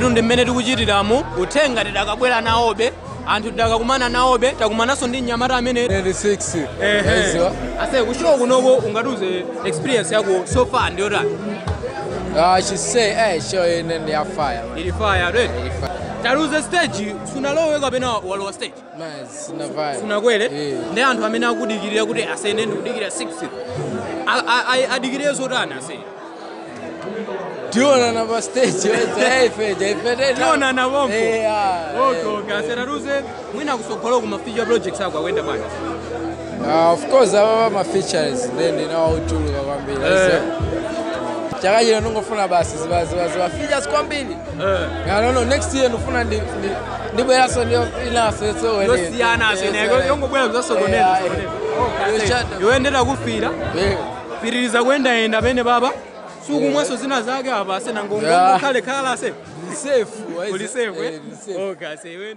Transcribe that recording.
Runde mmene tikuchitiramu uthenga tidakabwera nawobe anthu tidakakumana nawobe takumanaso ndi nyamata amene 26 ase kushow kunoko ungatuze experience yako so far ndio tani she say show in the fire ili fire right taruze stage sunalowe kapena walowa stage sina vibe sunakwere ndi anthu amene akudikirira kuti asene ndi kudikira 6 adikirirezo tani ase Diona na stage Diona na wompo okay aseraruze mwina kusogolo kuma feature projects ako akwenda bwana of course my features then uchuluka kwambili chakajira nongofuna basi ziba features kwambili no next year ndofuna ndibwera so ndio inaso so wene yosiyana aseneko yongobwera kuzasokoneza yoendera kufira fiririza kwenda enda pene baba suku mweso zina zake apa asena ngongo khale khala ase safe uli safe okay ase